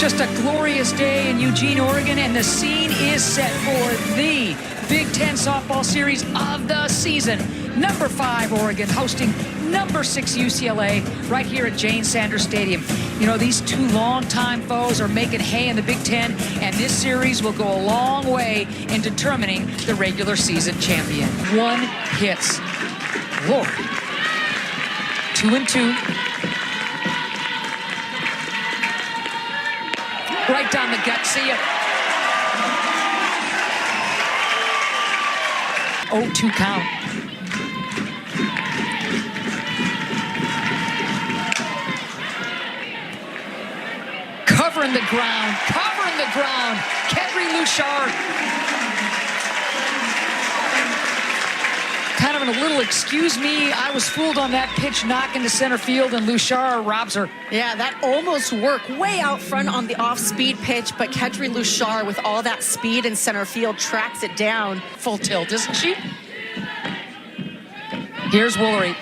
Just a glorious day in Eugene, Oregon, and the scene is set for the Big Ten softball series of the season. Number 5 Oregon hosting number 6 UCLA right here at Jane Sanders Stadium. You know, these two longtime foes are making hay in the Big Ten, and this series will go a long way in determining the regular season champion. 1 hits. Lord. 2-2. Right down the gut. See ya. 0-2 count. Covering the ground. Covering the ground. Kedri Luchar. Kind of a little excuse me, I was fooled on that pitch, knock into center field, and Luchar robs her. Yeah, that almost worked way out front on the off-speed pitch, but Kedri Luchar, with all that speed in center field, tracks it down. Full tilt, isn't she? Here's Woolery.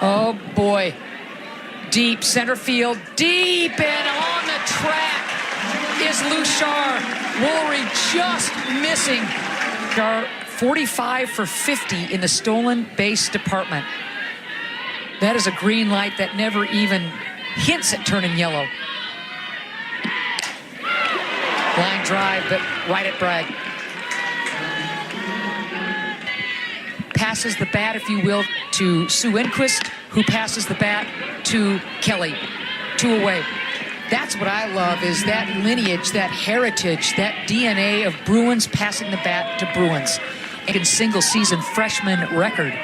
Oh, boy. Deep center field, deep, and on the track is Luchar. Woolery just missing. 45 for 50 in the stolen base department. That is a green light that never even hints at turning yellow. Line drive, but right at Bragg. Passes the bat, if you will, to Sue Enquist, who passes the bat to Kelly. 2 away. That's what I love, is that lineage, that heritage, that DNA of Bruins passing the bat to Bruins. In single season freshman record.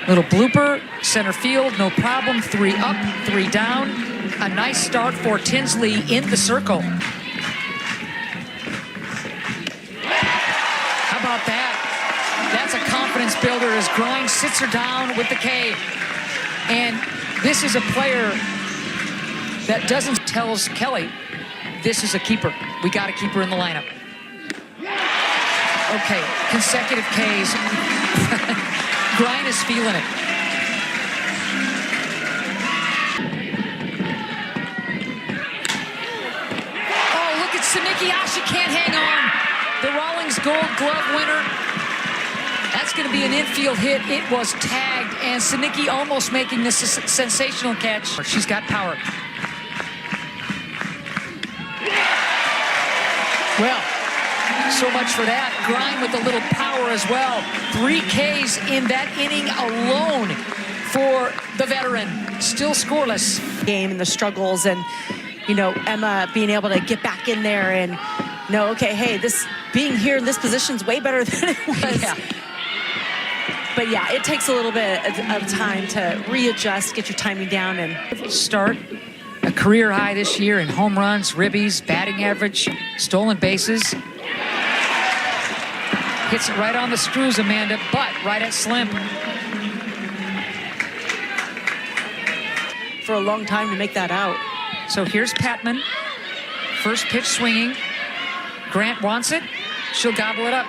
Little blooper, center field, no problem. 3 up, 3 down. A nice start for Tinsley in the circle. How about that? That's a confidence builder as Grind sits her down with the K. And this is a player that doesn't tells Kelly, this is a keeper. We got to keep her in the lineup. Okay, consecutive Ks. Grind is feeling it. Oh, look at Sinicki. Ah, she can't hang on. The Rawlings Gold Glove winner. That's going to be an infield hit. It was tagged, and Sinicki almost making this a sensational catch. She's got power. Well, so much for that. Grind with a little power as well. 3 Ks in that inning alone for the veteran. Still scoreless. Game and the struggles, and, you know, Emma being able to get back in there and know, okay, hey, this being here in this position is way better than it was. Yeah. But yeah, it takes a little bit of time to readjust, get your timing down, and start. A career high this year in home runs, ribbies, batting average, stolen bases. Hits it right on the screws, Amanda, but right at Slim. For a long time to make that out. So here's Patman. First pitch swinging. Grant wants it. She'll gobble it up.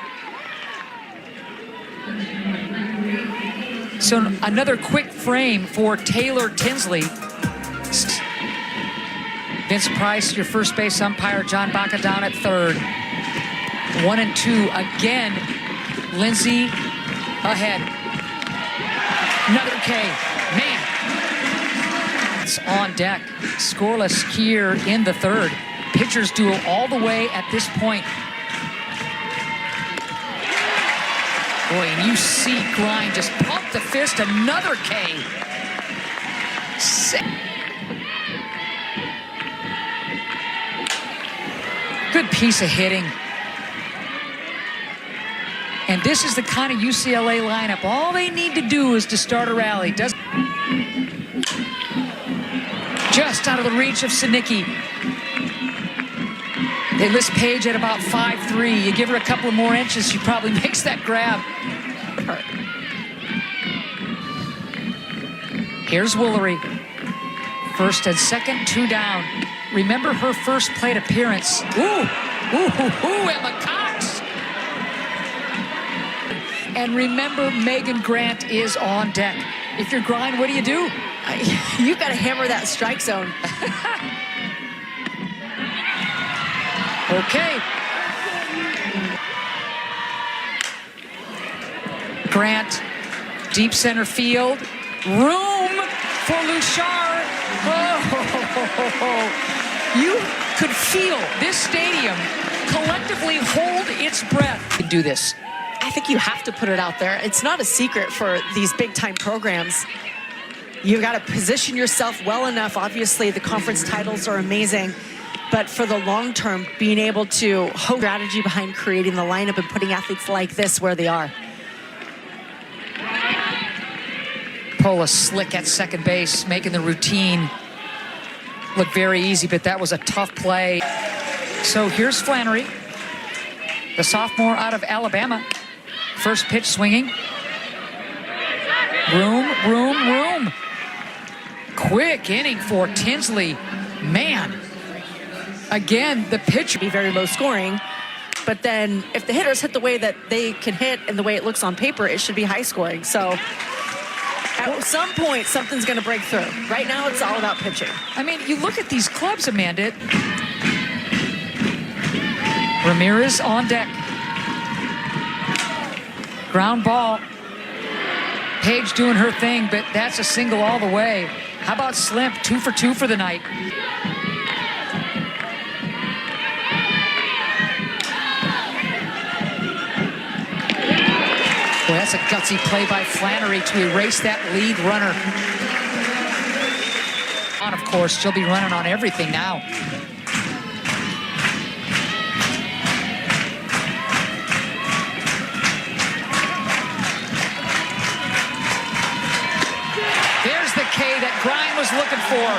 So another quick frame for Taylor Tinsley. Vince Price, your first base umpire. John Baca down at third. 1-2 again. Lindsay ahead. Another K. Man. It's on deck. Scoreless here in the third. Pitchers duel all the way at this point. Boy, and you see Grind just pump the fist. Another K. Good piece of hitting. And this is the kind of UCLA lineup. All they need to do is to start a rally. Just out of the reach of Sinicki. They list Paige at about 5'3". You give her a couple of more inches, she probably makes that grab. Here's Woolery. First and second, 2 down. Remember her first plate appearance. Emma Cox. And remember, Megan Grant is on deck. If you're Grind, what do? You've got to hammer that strike zone. Okay. Grant, deep center field. Room for Luchar. Oh, you could feel this stadium collectively hold its breath. Do this. I think you have to put it out there. It's not a secret for these big-time programs. You've got to position yourself well enough. Obviously, the conference titles are amazing. But for the long term, being able to hold strategy behind creating the lineup and putting athletes like this where they are. Pola slick at second base, making the routine look very easy, but that was a tough play. So here's Flannery, the sophomore out of Alabama. First pitch swinging. Room. Quick inning for Tinsley. Man, again, the pitch be very low scoring, but then if the hitters hit the way that they can hit and the way it looks on paper, it should be high scoring. So at some point, something's going to break through. Right now, it's all about pitching. I mean, you look at these clubs, Amanda. Ramirez on deck. Ground ball. Page doing her thing, but that's a single all the way. How about Slimp? 2 for 2 for the night. Boy, that's a gutsy play by Flannery to erase that lead runner. And of course, she'll be running on everything now. There's the K that Grind was looking for.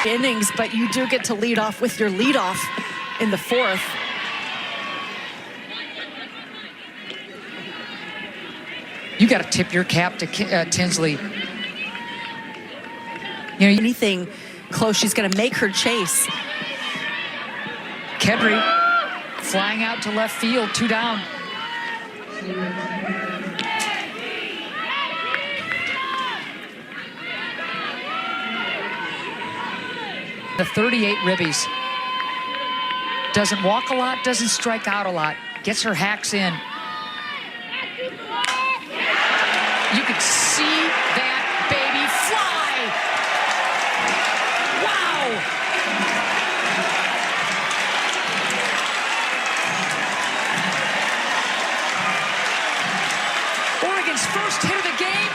Innings, but you do get to lead off with your leadoff in the fourth. You got to tip your cap to Tinsley. You know, anything close, she's going to make her chase. Kedry flying out to left field, 2 down. The 38 ribbies. Doesn't walk a lot, doesn't strike out a lot. Gets her hacks in. You could see that baby fly. Wow. Oregon's first hit of the game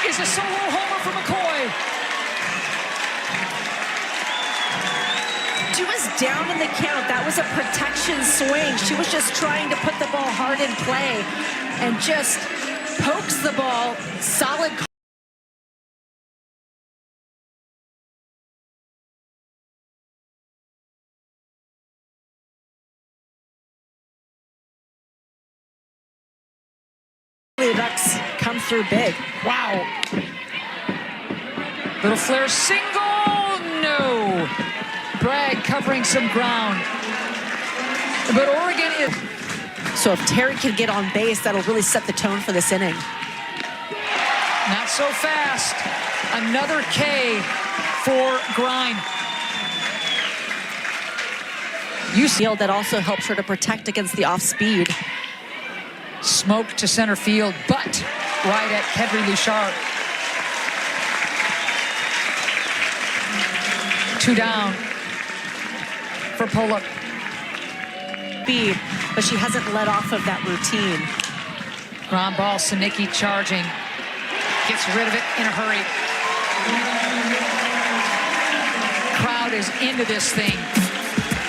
is a solo homer for McCoy. She was down in the count. That was a protection swing. She was just trying to put the ball hard in play and just pokes the ball solid. The Ducks come through big. Wow. Little flare single. No. Bragg covering some ground. But Oregon is... So if Terry can get on base, that'll really set the tone for this inning. Not so fast. Another K for Grind. UCLA that also helps her to protect against the off-speed. Smoke to center field, but right at Kedry Luchar. 2 down for Pollock. Speed, but she hasn't let off of that routine. Ground ball, Sinicki charging. Gets rid of it in a hurry. Crowd is into this thing.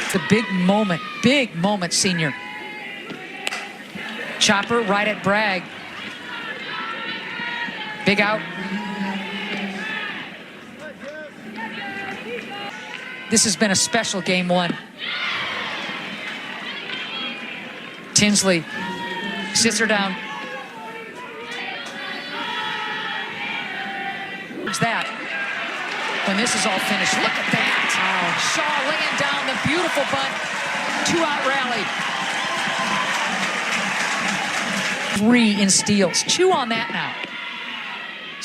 It's a big moment, senior. Chopper right at Bragg. Big out. This has been a special game 1. Tinsley sits her down. What's that? When this is all finished, look at that. Shaw laying down the beautiful bunt. 2-out rally. 3 in steals. Chew on that now.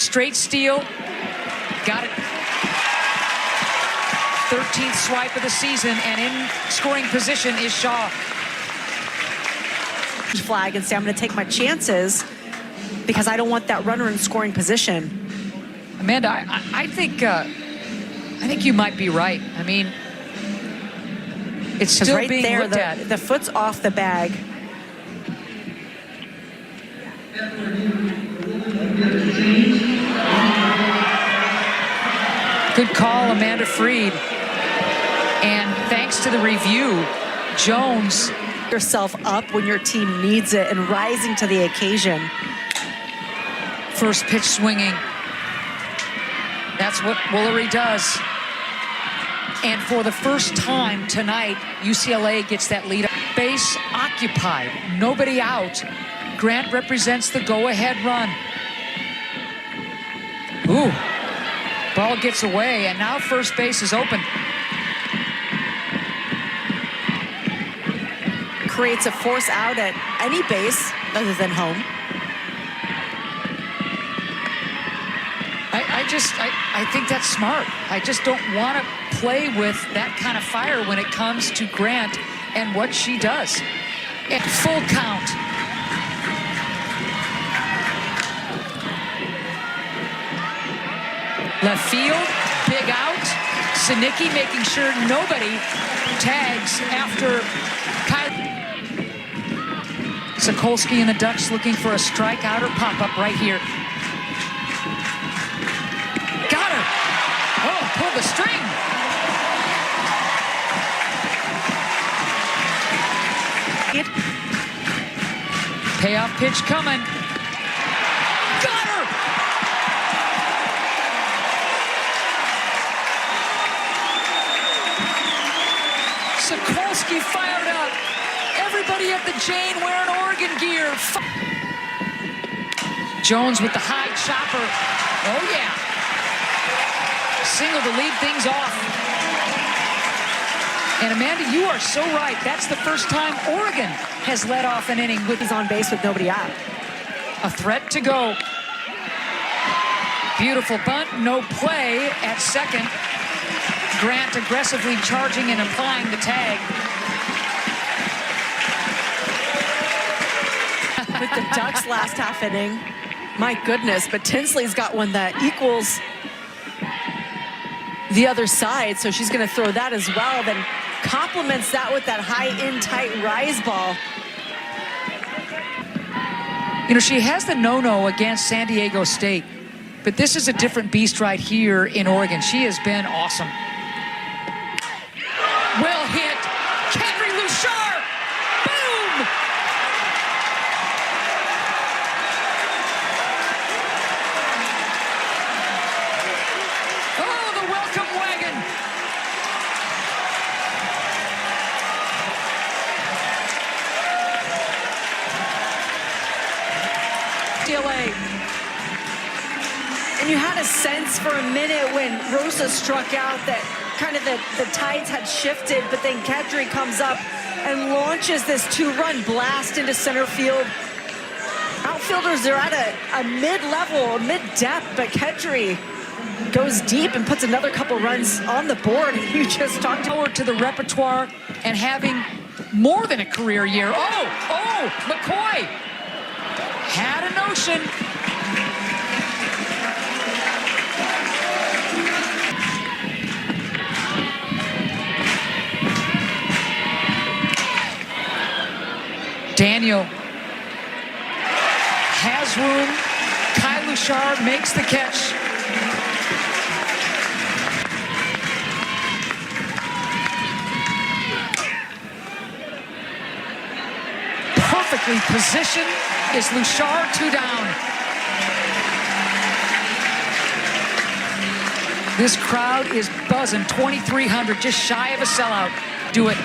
Straight steal. Got it. 13th swipe of the season, and in scoring position is Shaw. Flag and say I'm going to take my chances because I don't want that runner in scoring position. Amanda, I think you might be right. I mean, it's still right being there, looked at. the foot's off the bag. Good call, Amanda Freed. And thanks to the review, Jones. Yourself up when your team needs it and rising to the occasion. First pitch swinging. That's what Woolery does. And for the first time tonight, UCLA gets that lead. Base occupied, nobody out. Grant represents the go-ahead run. Ooh, ball gets away, and now first base is open. Creates a force out at any base other than home. I think that's smart. I just don't want to play with that kind of fire when it comes to Grant and what she does. At full count. Left field, big out. Sinicki making sure nobody tags after Kyle. Sokolsky and the Ducks looking for a strikeout or pop-up right here. Got her. Oh, pull the string. Payoff pitch coming. Got her. Sokolsky fired up. Everybody at the Jane wearing Oregon gear. Jones with the high chopper. Oh, yeah. Single to lead things off. And Amanda, you are so right. That's the first time Oregon has led off an inning with He's on base with nobody out. a threat to go. Beautiful bunt, no play at second. Grant aggressively charging and applying the tag. With the Ducks last half inning. My goodness, but Tinsley's got one that equals the other side, so she's going to throw that as well, then complements that with that high-in tight rise ball. You know, she has the no-no against San Diego State, but this is a different beast right here in Oregon. She has been awesome. Well hit. Kendry Luchar. Boom! Oh, the welcome wagon. UCLA. And you had a sense for a minute when Rosa struck out that kind of the tides had shifted, but then Kedry comes up and launches this two-run blast into center field. Outfielders are at a mid-level, mid-depth, but Kedry goes deep and puts another couple runs on the board. You just talked Forward to the repertoire and having more than a career year. Oh, McCoy had a notion. Daniel has room. Kai Luchar makes the catch. Perfectly positioned is Luchar, 2 down. This crowd is buzzing, 2,300, just shy of a sellout. Do it.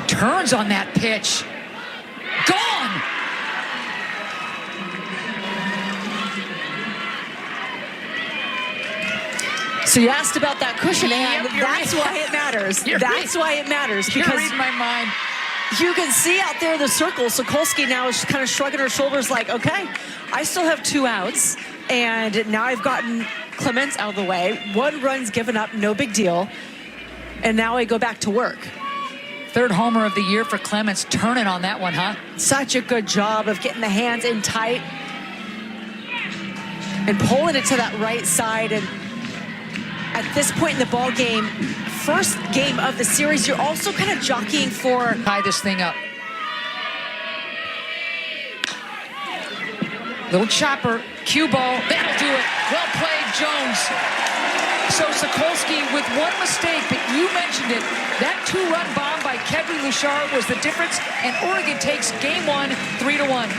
Turns on that pitch. Gone! So you asked about that cushion, and Yep, that's why it matters. You're That's why it matters, You're because reading my mind. You can see out there in the circle, Sokolsky now is kind of shrugging her shoulders like, okay, I still have 2 outs, and now I've gotten Clements out of the way. 1 run's given up, no big deal. And now I go back to work. 3rd homer of the year for Clements. Turning on that one, huh? Such a good job of getting the hands in tight and pulling it to that right side. And at this point in the ball game, first game of the series, you're also kind of jockeying for... Tie this thing up. Little chopper, cue ball, that'll do it. Well played, Jones. So Sokolsky with 1 mistake, but you mentioned it. That 2-run bomb by Kedri Luchard was the difference, and Oregon takes game 1, 3-1.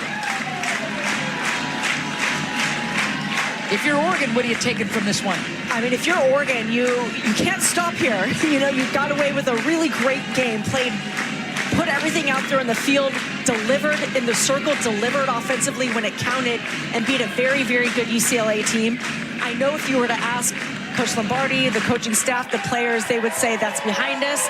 If you're Oregon, what are you taking from this one? I mean, if you're Oregon, you can't stop here. You know, you got away with a really great game, put everything out there in the field, delivered in the circle, delivered offensively when it counted, and beat a very, very good UCLA team. I know if you were to ask Coach Lombardi, the coaching staff, the players, they would say that's behind us.